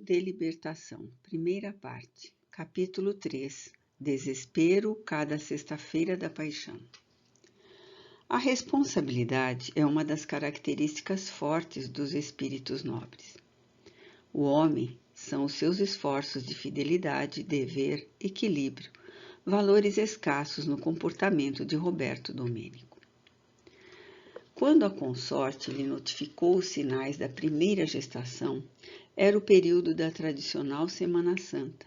de libertação, primeira parte, capítulo 3, Desespero, cada sexta-feira da paixão. A responsabilidade é uma das características fortes dos espíritos nobres. O homem são os seus esforços de fidelidade, dever, equilíbrio, valores escassos no comportamento de Roberto Domênico. Quando a consorte lhe notificou os sinais da primeira gestação, era o período da tradicional Semana Santa.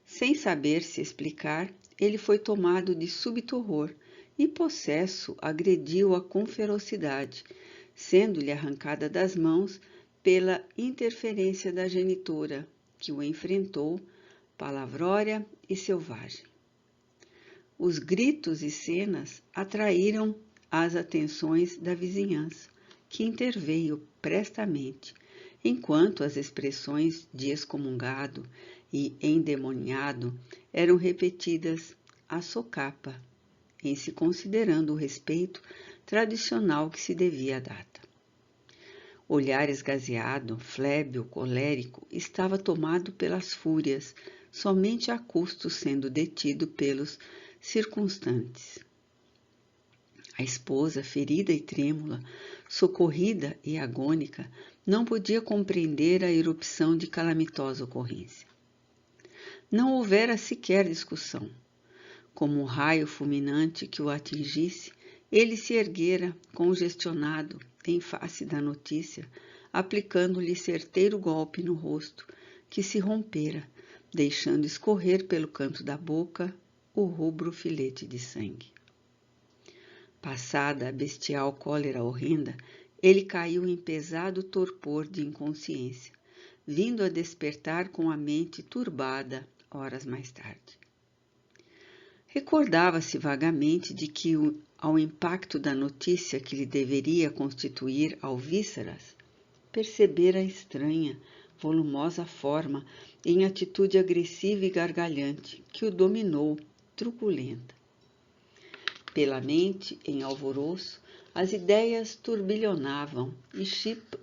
Sem saber se explicar, ele foi tomado de súbito horror e, possesso, agrediu-a com ferocidade, sendo-lhe arrancada das mãos pela interferência da genitora, que o enfrentou, palavrória e selvagem. Os gritos e cenas atraíram as atenções da vizinhança, que interveio prestamente, enquanto as expressões de excomungado e endemoniado eram repetidas à socapa, em se considerando o respeito tradicional que se devia à data. Olhar esgazeado, flébio, colérico, estava tomado pelas fúrias, somente a custo sendo detido pelos circunstantes. A esposa, ferida e trêmula, socorrida e agônica, não podia compreender a erupção de calamitosa ocorrência. Não houvera sequer discussão. Como um raio fulminante que o atingisse, ele se erguera, congestionado, em face da notícia, aplicando-lhe certeiro golpe no rosto, que se rompera, deixando escorrer pelo canto da boca o rubro filete de sangue. Passada a bestial cólera horrenda, ele caiu em pesado torpor de inconsciência, vindo a despertar com a mente turbada horas mais tarde. Recordava-se vagamente de que, ao impacto da notícia que lhe deveria constituir alvíceras, percebera a estranha, volumosa forma em atitude agressiva e gargalhante que o dominou, truculenta. Pela mente, em alvoroço, as ideias turbilhonavam e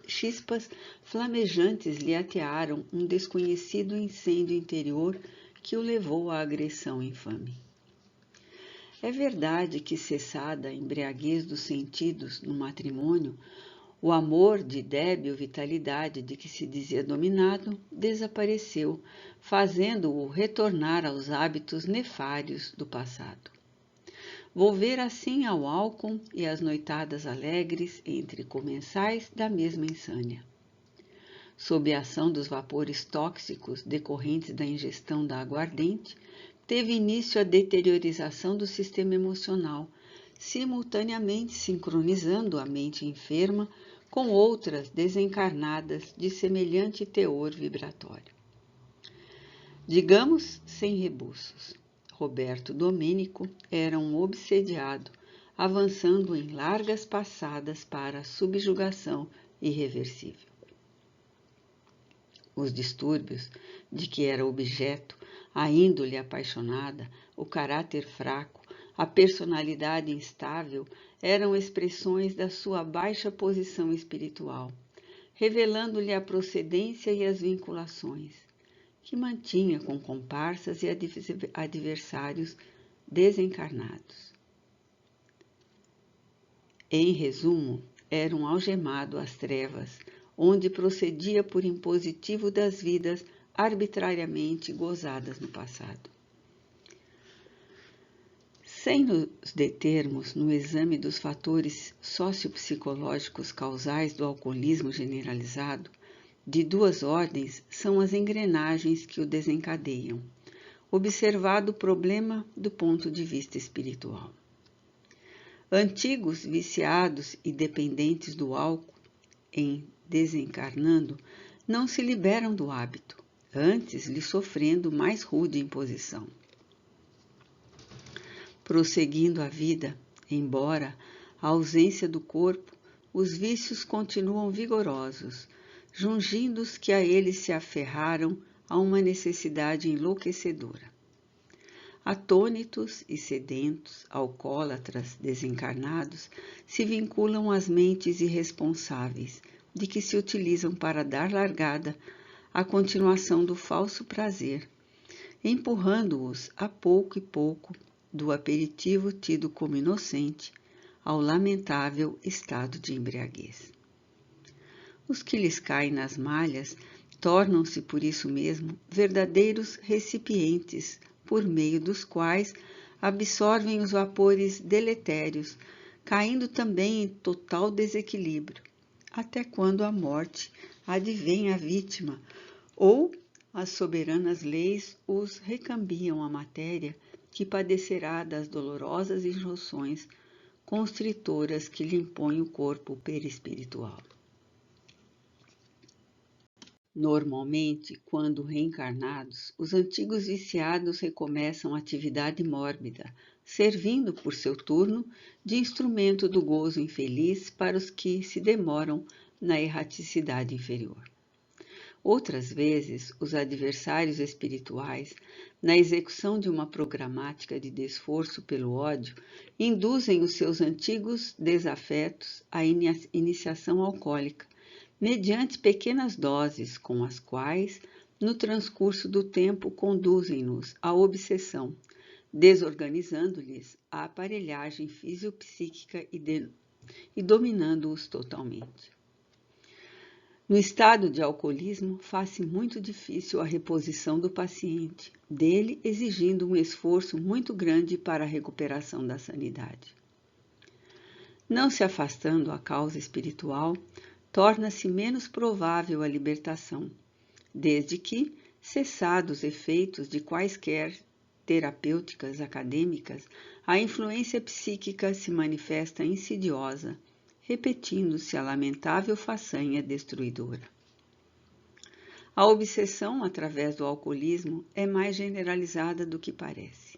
chispas flamejantes lhe atearam um desconhecido incêndio interior que o levou à agressão infame. É verdade que, cessada a embriaguez dos sentidos no matrimônio, o amor de débil vitalidade de que se dizia dominado desapareceu, fazendo-o retornar aos hábitos nefários do passado. Volver assim ao álcool e às noitadas alegres entre comensais da mesma insânia. Sob a ação dos vapores tóxicos decorrentes da ingestão da aguardente, teve início a deteriorização do sistema emocional, simultaneamente sincronizando a mente enferma com outras desencarnadas de semelhante teor vibratório. Digamos sem rebuços. Roberto Domênico era um obsediado, avançando em largas passadas para a subjugação irreversível. Os distúrbios de que era objeto, a índole apaixonada, o caráter fraco, a personalidade instável, eram expressões da sua baixa posição espiritual, revelando-lhe a procedência e as vinculações que mantinha com comparsas e adversários desencarnados. Em resumo, era um algemado às trevas, onde procedia por impositivo das vidas arbitrariamente gozadas no passado. Sem nos determos no exame dos fatores sociopsicológicos causais do alcoolismo generalizado, de duas ordens são as engrenagens que o desencadeiam, observado o problema do ponto de vista espiritual. Antigos viciados e dependentes do álcool, em desencarnando, não se liberam do hábito, antes lhe sofrendo mais rude imposição. Prosseguindo a vida, embora a ausência do corpo, os vícios continuam vigorosos, jungindo os que a eles se aferraram a uma necessidade enlouquecedora. Atônitos e sedentos, alcoólatras desencarnados, se vinculam às mentes irresponsáveis, de que se utilizam para dar largada a continuação do falso prazer, empurrando-os a pouco e pouco do aperitivo tido como inocente ao lamentável estado de embriaguez. Os que lhes caem nas malhas tornam-se, por isso mesmo, verdadeiros recipientes por meio dos quais absorvem os vapores deletérios, caindo também em total desequilíbrio, até quando a morte advém à vítima ou as soberanas leis os recambiam à matéria que padecerá das dolorosas injunções constritoras que lhe impõe o corpo perispiritual. Normalmente, quando reencarnados, os antigos viciados recomeçam a atividade mórbida, servindo por seu turno de instrumento do gozo infeliz para os que se demoram na erraticidade inferior. Outras vezes, os adversários espirituais, na execução de uma programática de desforço pelo ódio, induzem os seus antigos desafetos à iniciação alcoólica, mediante pequenas doses com as quais, no transcurso do tempo, conduzem-nos à obsessão, desorganizando-lhes a aparelhagem fisiopsíquica e dominando-os totalmente. No estado de alcoolismo, faz-se muito difícil a reposição do paciente, dele exigindo um esforço muito grande para a recuperação da sanidade. Não se afastando a causa espiritual, torna-se menos provável a libertação, desde que, cessados os efeitos de quaisquer terapêuticas acadêmicas, a influência psíquica se manifesta insidiosa, repetindo-se a lamentável façanha destruidora. A obsessão através do alcoolismo é mais generalizada do que parece.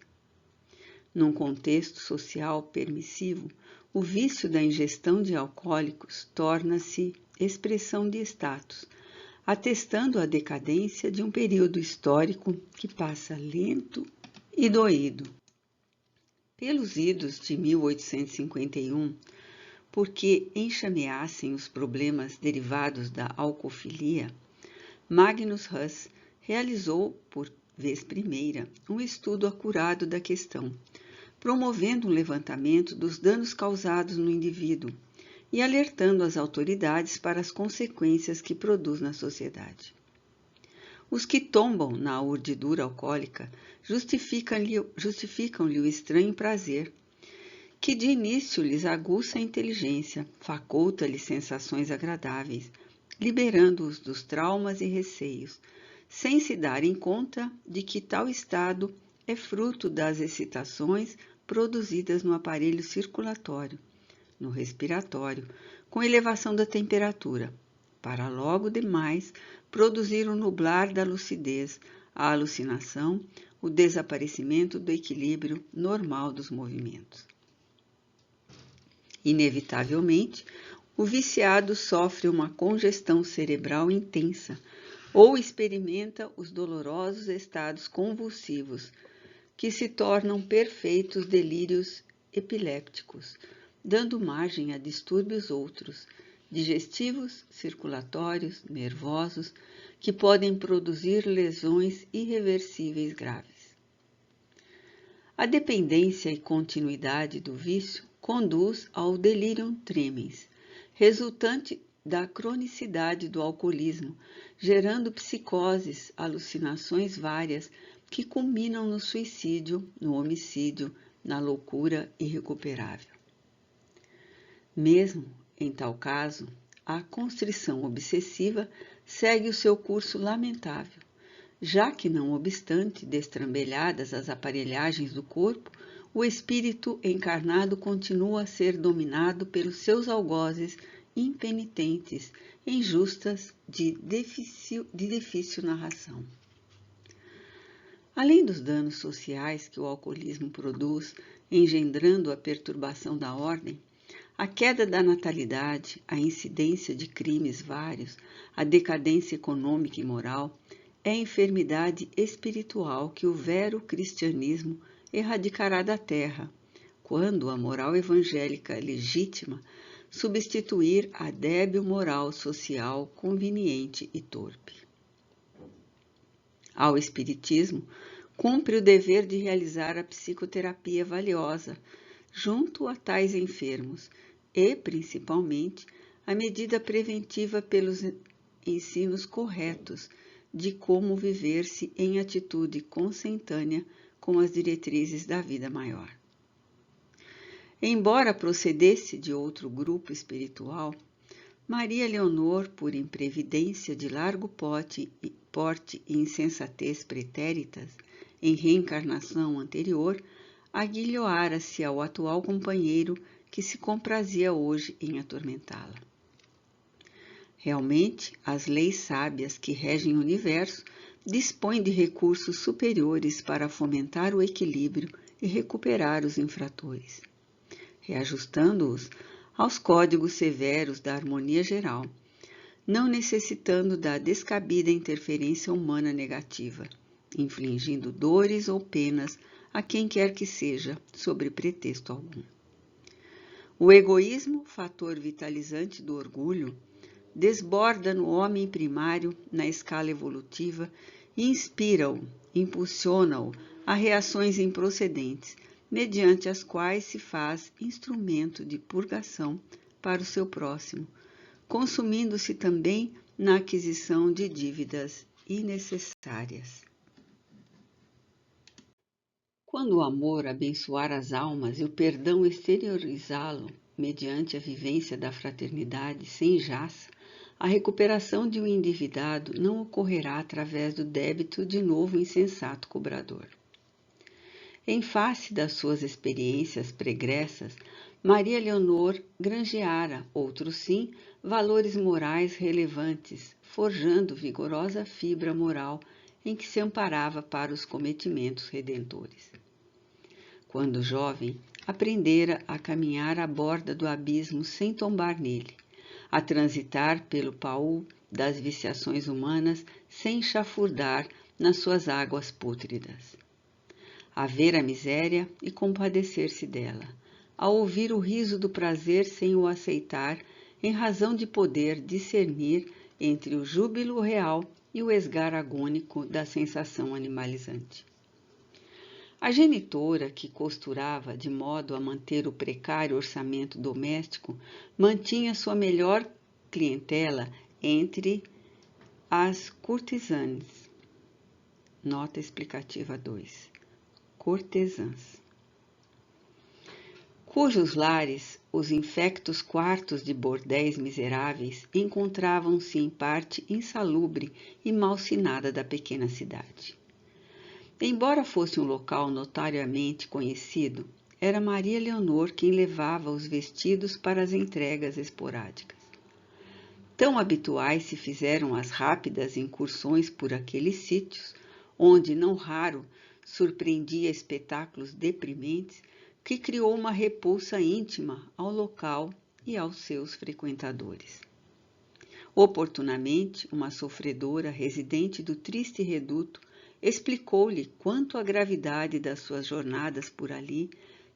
Num contexto social permissivo, o vício da ingestão de alcoólicos torna-se expressão de status, atestando a decadência de um período histórico que passa lento e doído. Pelos idos de 1851, porque enxameassem os problemas derivados da alcoofilia, Magnus Huss realizou, por vez primeira, um estudo acurado da questão, promovendo um levantamento dos danos causados no indivíduo e alertando as autoridades para as consequências que produz na sociedade. Os que tombam na urdidura alcoólica justificam-lhe o estranho prazer, que de início lhes aguça a inteligência, faculta-lhes sensações agradáveis, liberando-os dos traumas e receios, sem se darem conta de que tal estado é fruto das excitações produzidas no aparelho circulatório, no respiratório, com elevação da temperatura, para logo demais produzir o nublar da lucidez, a alucinação, o desaparecimento do equilíbrio normal dos movimentos. Inevitavelmente, o viciado sofre uma congestão cerebral intensa ou experimenta os dolorosos estados convulsivos, que se tornam perfeitos delírios epilépticos, dando margem a distúrbios outros, digestivos, circulatórios, nervosos, que podem produzir lesões irreversíveis graves. A dependência e continuidade do vício conduz ao delirium tremens, resultante da cronicidade do alcoolismo, gerando psicoses, alucinações várias que culminam no suicídio, no homicídio, na loucura irrecuperável. Mesmo em tal caso, a constrição obsessiva segue o seu curso lamentável, já que, não obstante destrambelhadas as aparelhagens do corpo, o espírito encarnado continua a ser dominado pelos seus algozes impenitentes, injustas, de difícil narração. Além dos danos sociais que o alcoolismo produz, engendrando a perturbação da ordem, a queda da natalidade, a incidência de crimes vários, a decadência econômica e moral, é a enfermidade espiritual que o vero cristianismo erradicará da terra, quando a moral evangélica legítima substituir a débil moral social conveniente e torpe. ao Espiritismo, cumpre o dever de realizar a psicoterapia valiosa junto a tais enfermos e, principalmente, a medida preventiva pelos ensinos corretos de como viver-se em atitude consentânea com as diretrizes da vida maior. Embora procedesse de outro grupo espiritual, Maria Leonor, por imprevidência de largo porte e insensatez pretéritas, em reencarnação anterior, aguilhoara-se ao atual companheiro que se comprazia hoje em atormentá-la. Realmente, as leis sábias que regem o universo dispõem de recursos superiores para fomentar o equilíbrio e recuperar os infratores, reajustando-os aos códigos severos da harmonia geral, não necessitando da descabida interferência humana negativa, infligindo dores ou penas a quem quer que seja, sobre pretexto algum. O egoísmo, fator vitalizante do orgulho, desborda no homem primário na escala evolutiva e inspira-o, impulsiona-o a reações improcedentes, mediante as quais se faz instrumento de purgação para o seu próximo, consumindo-se também na aquisição de dívidas innecessárias. Quando o amor abençoar as almas e o perdão exteriorizá-lo mediante a vivência da fraternidade sem jaça, a recuperação de um endividado não ocorrerá através do débito de novo insensato cobrador. Em face das suas experiências pregressas, Maria Leonor granjeara, outros sim, valores morais relevantes, forjando vigorosa fibra moral em que se amparava para os cometimentos redentores. Quando jovem, aprendera a caminhar à borda do abismo sem tombar nele, a transitar pelo paú das viciações humanas sem chafurdar nas suas águas pútridas, a ver a miséria e compadecer-se dela, a ouvir o riso do prazer sem o aceitar, em razão de poder discernir entre o júbilo real e o esgar agônico da sensação animalizante. A genitora, que costurava de modo a manter o precário orçamento doméstico, mantinha sua melhor clientela entre as cortesãs. Nota explicativa 2. Cortesãs. Cujos lares, os infectos quartos de bordéis miseráveis, encontravam-se em parte insalubre e malsinada da pequena cidade. Embora fosse um local notariamente conhecido, era Maria Leonor quem levava os vestidos para as entregas esporádicas. Tão habituais se fizeram as rápidas incursões por aqueles sítios, onde, não raro, surpreendia espetáculos deprimentes, que criou uma repulsa íntima ao local e aos seus frequentadores. Oportunamente, uma sofredora residente do triste reduto explicou-lhe quanto a gravidade das suas jornadas por ali,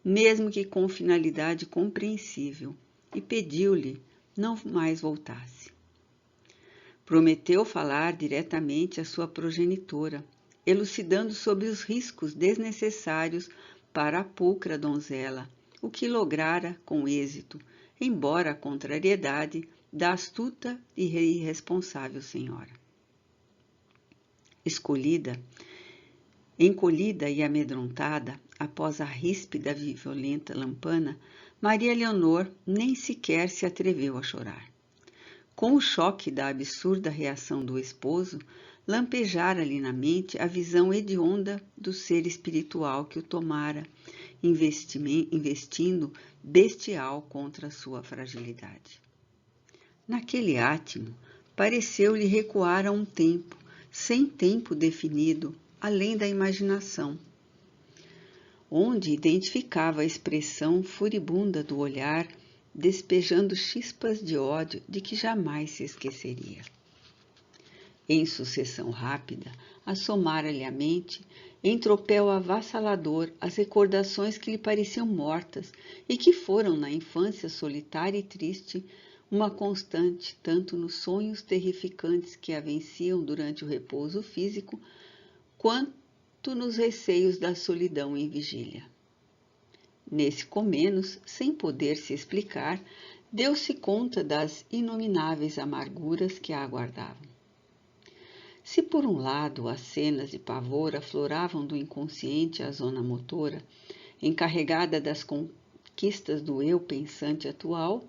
mesmo que com finalidade compreensível, e pediu-lhe não mais voltasse. Prometeu falar diretamente à sua progenitora, elucidando sobre os riscos desnecessários para a pulcra donzela, o que lograra com êxito, embora a contrariedade da astuta e irresponsável senhora. Encolhida e amedrontada, após a ríspida e violenta lampana, Maria Leonor nem sequer se atreveu a chorar. Com o choque da absurda reação do esposo, lampejara-lhe na mente a visão hedionda do ser espiritual que o tomara, investindo bestial contra a sua fragilidade. Naquele átimo, pareceu-lhe recuar a um tempo, sem tempo definido, além da imaginação, onde identificava a expressão furibunda do olhar, despejando chispas de ódio de que jamais se esqueceria. Em sucessão rápida, assomara-lhe à mente, em tropel avassalador, as recordações que lhe pareciam mortas e que foram, na infância solitária e triste, uma constante tanto nos sonhos terrificantes que a venciam durante o repouso físico, quanto nos receios da solidão em vigília. Nesse comenos, sem poder se explicar, deu-se conta das inomináveis amarguras que a aguardavam. Se por um lado as cenas de pavor afloravam do inconsciente a zona motora, encarregada das conquistas do eu pensante atual,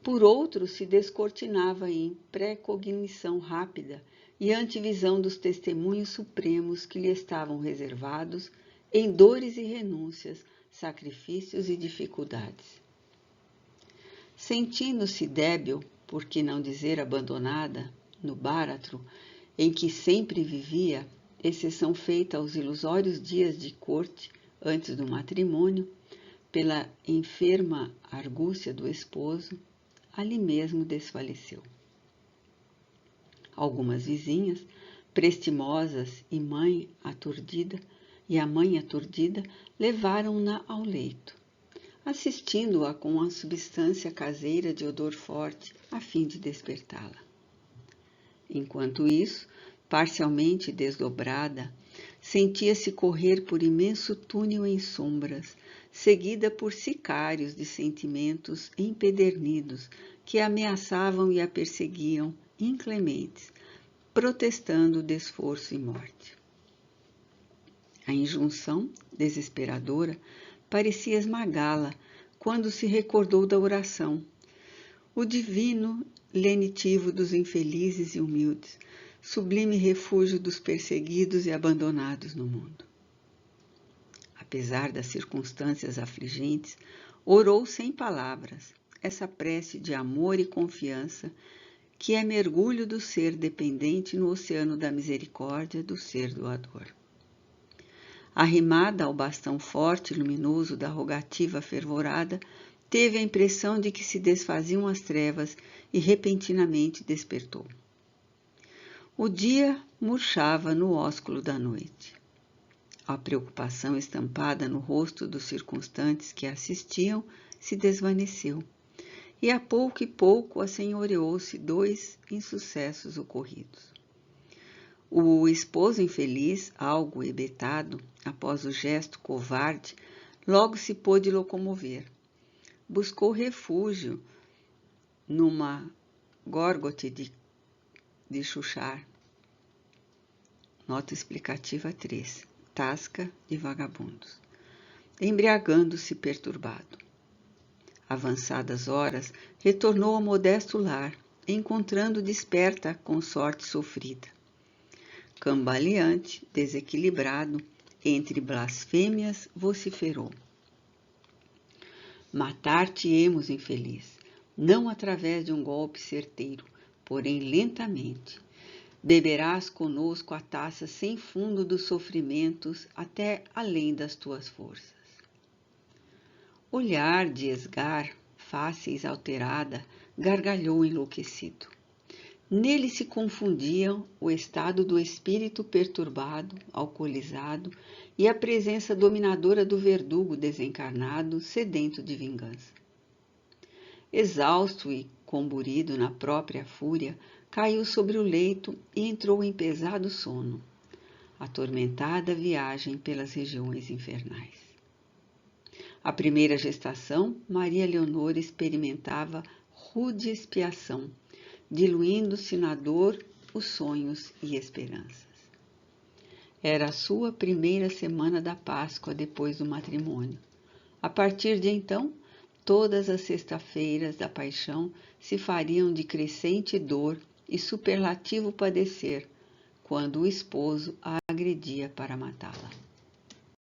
por outro se descortinava em pré-cognição rápida e antevisão dos testemunhos supremos que lhe estavam reservados em dores e renúncias, sacrifícios e dificuldades. Sentindo-se débil, por que não dizer abandonada, no báratro em que sempre vivia, exceção feita aos ilusórios dias de corte antes do matrimônio, pela enferma argúcia do esposo, ali mesmo desfaleceu. Algumas vizinhas, prestimosas e a mãe aturdida, levaram-na ao leito, assistindo-a com uma substância caseira de odor forte, a fim de despertá-la. Enquanto isso, parcialmente desdobrada, sentia-se correr por imenso túnel em sombras, seguida por sicários de sentimentos empedernidos que a ameaçavam e a perseguiam, inclementes, protestando de esforço e morte. A injunção, desesperadora, parecia esmagá-la quando se recordou da oração, o divino lenitivo dos infelizes e humildes, sublime refúgio dos perseguidos e abandonados no mundo. Apesar das circunstâncias afligentes, orou sem palavras essa prece de amor e confiança que é mergulho do ser dependente no oceano da misericórdia do ser doador. Arrimada ao bastão forte e luminoso da rogativa fervorada, teve a impressão de que se desfaziam as trevas e repentinamente despertou. O dia murchava no ósculo da noite. A preocupação estampada no rosto dos circunstantes que assistiam se desvaneceu, e a pouco e pouco assenhoreou-se 2 insucessos ocorridos. O esposo infeliz, algo hebetado, após o gesto covarde, logo se pôde locomover. Buscou refúgio numa górgote de chuchar. Nota explicativa 3. Tasca de vagabundos. Embriagando-se perturbado. Avançadas horas, retornou ao modesto lar, encontrando desperta a consorte sofrida. Cambaleante, desequilibrado, entre blasfêmias, vociferou: matar-te-emos, infeliz, não através de um golpe certeiro, porém lentamente. Beberás conosco a taça sem fundo dos sofrimentos até além das tuas forças. Olhar de esgar, face alterada, gargalhou enlouquecido. Nele se confundiam o estado do espírito perturbado, alcoolizado, e a presença dominadora do verdugo desencarnado, sedento de vingança. Exausto e comburido na própria fúria, caiu sobre o leito e entrou em pesado sono, atormentada viagem pelas regiões infernais. A primeira gestação, Maria Leonor experimentava rude expiação, diluindo-se na dor os sonhos e esperanças. Era a sua primeira semana da Páscoa depois do matrimônio. A partir de então, todas as sexta-feiras da paixão se fariam de crescente dor e superlativo padecer, quando o esposo a agredia para matá-la.